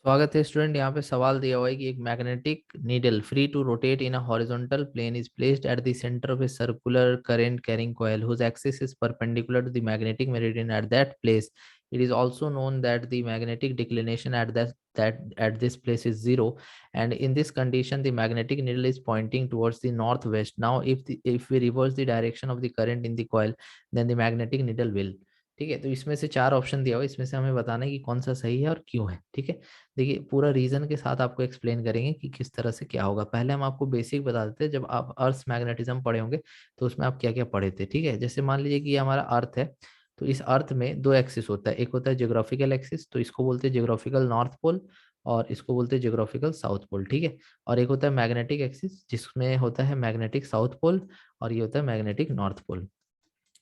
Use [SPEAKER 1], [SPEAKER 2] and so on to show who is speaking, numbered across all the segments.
[SPEAKER 1] स्वागत है स्टूडेंट। यहाँ पे सवाल दिया हुआ है कि एक magnetic needle free to rotate in a horizontal plane is placed at the centre of a circular current carrying coil whose axis is perpendicular to the magnetic meridian at that place. It is also known that the magnetic declination at at this place is zero, and in this condition the magnetic needle is pointing towards the northwest. Now if we reverse the direction of the current in the coil, then the magnetic needle will. ठीक है, तो इसमें से चार option दिया हुआ है, इसमें से हमें बताना है कि कौन सा सही है और क्यों है। ठीक है, देखिए पूरा रीजन के साथ आपको एक्सप्लेन करेंगे कि किस तरह से क्या होगा। पहले हम आपको बेसिक बता देते हैं। जब आप अर्थ मैग्नेटिज्म पढ़े होंगे तो उसमें आप क्या क्या पढ़े थे। ठीक है, जैसे मान लीजिए कि ये हमारा अर्थ है, तो इस अर्थ में दो एक्सिस होता है। एक होता है जियोग्राफिकल एक्सिस, तो इसको बोलते हैं जियोग्राफिकल नॉर्थ पोल, और इसको बोलते हैं जियोग्राफिकल साउथ पोल। ठीक है, और एक होता है मैग्नेटिक एक्सिस जिसमें होता है मैग्नेटिक साउथ पोल, और ये होता है मैग्नेटिक नॉर्थ पोल।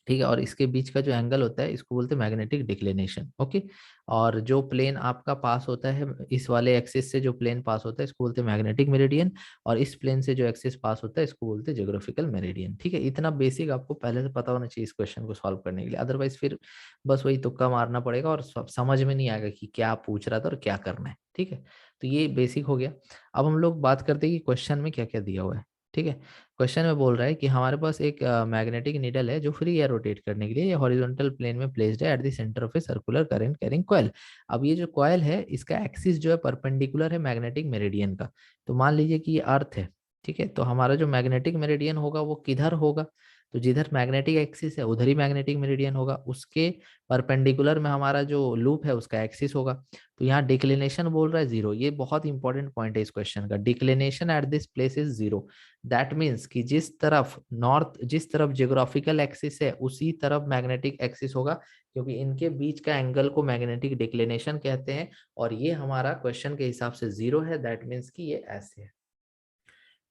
[SPEAKER 1] ठीक है, और इसके बीच का जो एंगल होता है इसको बोलते हैं मैग्नेटिक डिक्लिनेशन। ओके, और जो प्लेन आपका पास होता है, इस वाले एक्सिस से जो प्लेन पास होता है इसको बोलते हैं मैग्नेटिक मेरिडियन, और इस प्लेन से जो एक्सिस पास होता है इसको बोलते हैं ज्योग्राफिकल मेरिडियन। ठीक है, इतना बेसिक आपको पहले से पता होना चाहिए इस क्वेश्चन को सॉल्व करने के लिए, अदरवाइज फिर बस वही तुक्का मारना पड़ेगा और समझ में नहीं आएगा कि क्या पूछ रहा था और क्या करना है। ठीक है, तो ये बेसिक हो गया। अब हम लोग बात करते हैं कि क्वेश्चन में क्या क्या दिया हुआ है। ठीक है, क्वेश्चन में बोल रहा है कि हमारे पास एक मैग्नेटिक नीडल है जो फ्री है रोटेट करने के लिए, ये हॉरिजॉन्टल प्लेन में प्लेस्ड है eight the centre of a circular current carrying coil. अब ये जो कॉइल है इसका एक्सिस जो है परपेंडिकुलर है मैग्नेटिक मेरिडियन का। तो मान लीजिए कि ये अर्थ है। ठीक है, तो हमारा जो मैग्नेटिक मेरिडियन होगा वो किधर होगा, तो जिधर मैग्नेटिक एक्सिस है उधर ही मैग्नेटिक मेरिडियन होगा, उसके परपेंडिकुलर में हमारा जो लूप है उसका एक्सिस होगा। तो यहाँ डिक्लिनेशन बोल रहा है जीरो, ये बहुत इंपॉर्टेंट पॉइंट है इस क्वेश्चन का। Declination at this place is zero, that means कि जिस तरफ जियोग्राफिकल एक्सिस है उसी तरफ मैग्नेटिक एक्सिस होगा, क्योंकि इनके बीच का एंगल को मैग्नेटिक डिक्लिनेशन कहते हैं। और ये हमारा क्वेश्चन के हिसाब से जीरो है, दैट मीन्स कि ये ऐसे है।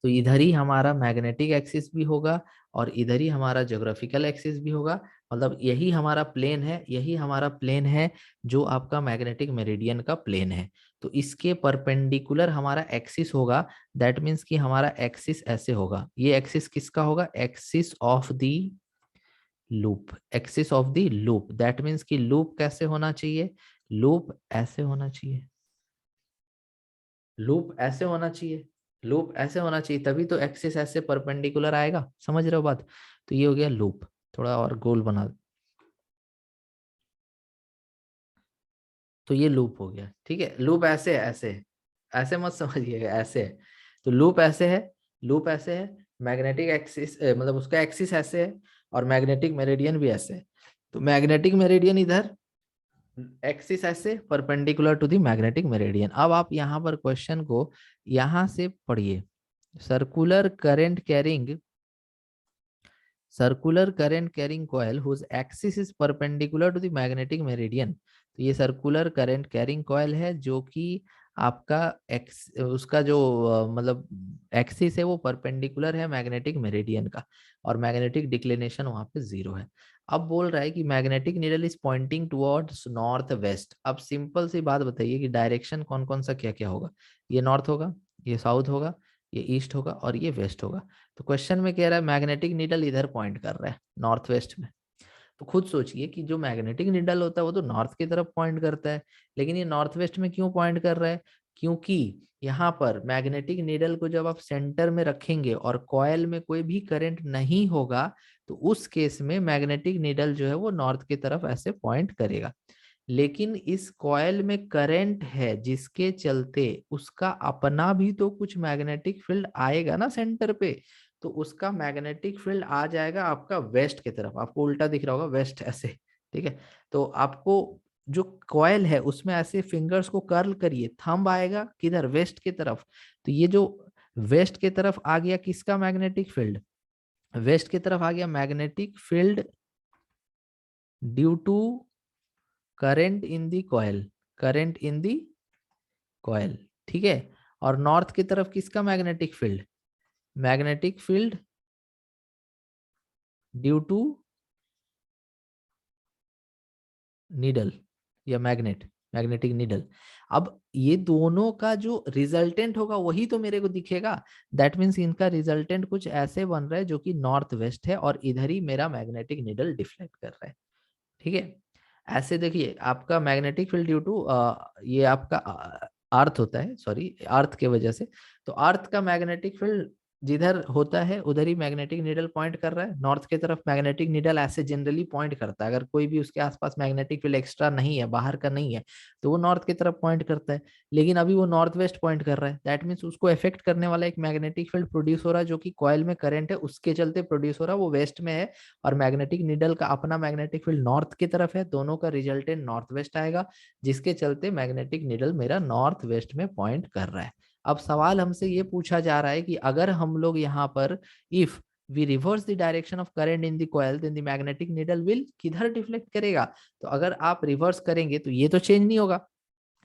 [SPEAKER 1] तो इधर ही हमारा मैग्नेटिक एक्सिस भी होगा और इधर ही हमारा ज्योग्राफिकल एक्सिस भी होगा। मतलब यही हमारा प्लेन है, यही हमारा प्लेन है जो आपका मैग्नेटिक मेरिडियन का प्लेन है। तो इसके परपेंडिकुलर हमारा एक्सिस होगा, दैट मीन्स कि हमारा एक्सिस ऐसे होगा। ये एक्सिस किसका होगा, axis of the loop, axis of the loop. That means कि लूप कैसे होना चाहिए, लूप ऐसे होना चाहिए, लूप ऐसे होना चाहिए, लूप ऐसे होना चाहिए, तभी तो एक्सिस ऐसे परपेंडिकुलर आएगा। समझ रहे हो बात। तो ये हो गया लूप, थोड़ा और गोल बना, तो ये लूप हो गया। ठीक है, लूप ऐसे है, ऐसे है, ऐसे मत समझिएगा, ऐसे है। तो लूप ऐसे है, लूप ऐसे है, मैग्नेटिक एक्सिस मतलब उसका एक्सिस ऐसे है, और मैग्नेटिक मेरिडियन भी ऐसे है। तो मैग्नेटिक मेरिडियन इधर, एक्सिस ऐसे perpendicular to the magnetic meridian. अब आप यहाँ पर क्वेश्चन को यहाँ से पढ़िए। Circular current carrying, circular current carrying coil whose axis is perpendicular to the magnetic meridian. तो ये सर्कुलर करंट कैरिंग कॉइल है जो कि आपका एक्स उसका जो मतलब एक्सिस है वो परपेंडिकुलर है मैग्नेटिक मेरिडियन का, और मैग्नेटिक डिक्लिनेशन वहां पे जीरो है। अब बोल रहा है कि magnetic needle is pointing towards north west. अब सिंपल सी बात बताइए कि डायरेक्शन कौन कौन सा क्या क्या होगा। ये नॉर्थ होगा, ये साउथ होगा, ये ईस्ट होगा और ये वेस्ट होगा। तो क्वेश्चन में कह रहा है मैग्नेटिक नीडल इधर पॉइंट कर रहा है नॉर्थ वेस्ट में। तो खुद सोचिए कि जो मैग्नेटिक नीडल होता है वो तो नॉर्थ की तरफ पॉइंट करता है, लेकिन ये नॉर्थ वेस्ट में क्यों पॉइंट कर रहा है, क्योंकि यहाँ पर मैग्नेटिक नीडल को जब आप सेंटर में रखेंगे और कॉयल में कोई भी करंट नहीं होगा, तो उस केस में मैग्नेटिक नीडल जो है वो नॉर्थ की तरफ ऐसे पॉइंट करेगा। लेकिन इस कॉयल में करंट है जिसके चलते उसका अपना भी तो कुछ मैग्नेटिक फील्ड आएगा ना सेंटर पे, तो उसका मैग्नेटिक फील्ड आ जाएगा आपका वेस्ट की तरफ। आपको उल्टा दिख रहा होगा, वेस्ट ऐसे। ठीक है, तो आपको जो कॉयल है उसमें ऐसे फिंगर्स को कर्ल करिए, थंब आएगा किधर, वेस्ट की तरफ। तो ये जो वेस्ट की तरफ आ गया किसका मैग्नेटिक फील्ड, वेस्ट की तरफ आ गया magnetic field due to current in the coil, current in the coil. ठीक है, और नॉर्थ की तरफ किसका magnetic field, magnetic field due to needle या मैग्नेट, मैग्नेटिक नीडल। अब ये दोनों का जो रिजल्टेंट होगा वही तो मेरे को दिखेगा। दैट मीन्स इनका रिजल्टेंट कुछ ऐसे बन रहा है जो कि नॉर्थ वेस्ट है, और इधर ही मेरा मैग्नेटिक नीडल डिफ्लेक्ट कर रहा है। ठीक है, ऐसे देखिए आपका मैग्नेटिक फील्ड ड्यू टू ये आपका अर्थ होता है, सॉरी, अर्थ के वजह से। तो अर्थ का मैग्नेटिक फील्ड जिधर होता है उधर ही मैग्नेटिक नीडल पॉइंट कर रहा है, नॉर्थ की तरफ मैग्नेटिक नीडल ऐसे जनरली पॉइंट करता है। अगर कोई भी उसके आसपास मैग्नेटिक फील्ड एक्स्ट्रा नहीं है, बाहर का नहीं है, तो वो नॉर्थ की तरफ पॉइंट करता है। लेकिन अभी वो नॉर्थ वेस्ट पॉइंट कर रहा है, दैट मीन्स उसको इफेक्ट करने वाला एक मैग्नेटिक फील्ड प्रोड्यूस हो रहा है, जो कि कॉइल में करंट है उसके चलते प्रोड्यूस हो रहा है, वो वेस्ट में है। और मैग्नेटिक नीडल का अपना मैग्नेटिक फील्ड नॉर्थ की तरफ है, दोनों का रिजल्टेंट नॉर्थ वेस्ट आएगा, जिसके चलते मैग्नेटिक नीडल मेरा नॉर्थ वेस्ट में पॉइंट कर रहा है। अब सवाल हमसे ये पूछा जा रहा है कि अगर हम लोग यहाँ पर if we reverse the direction of current in the coil then the magnetic needle will किधर डिफ्लेक्ट करेगा। तो अगर आप रिवर्स करेंगे तो ये तो चेंज नहीं होगा,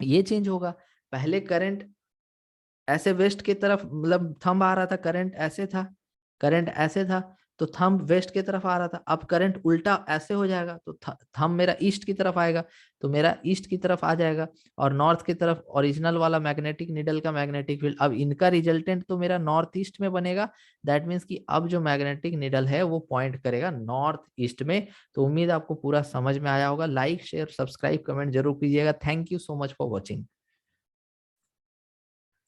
[SPEAKER 1] ये चेंज होगा। पहले करंट ऐसे वेस्ट की तरफ, मतलब थंब आ रहा था, करंट ऐसे था, करंट ऐसे था, तो थंब वेस्ट की तरफ आ रहा था। अब करंट उल्टा ऐसे हो जाएगा, तो थंब मेरा ईस्ट की तरफ आएगा, तो मेरा ईस्ट की तरफ आ जाएगा। और नॉर्थ की तरफ ओरिजिनल वाला मैग्नेटिक नीडल का मैग्नेटिक फील्ड, अब इनका रिजल्टेंट तो मेरा नॉर्थ ईस्ट में बनेगा। दैट मीन्स कि अब जो मैग्नेटिक नीडल है वो पॉइंट करेगा नॉर्थ ईस्ट में। तो उम्मीद आपको पूरा समझ में आया होगा। लाइक शेयर सब्सक्राइब कमेंट जरूर कीजिएगा। Thank you so much for watching.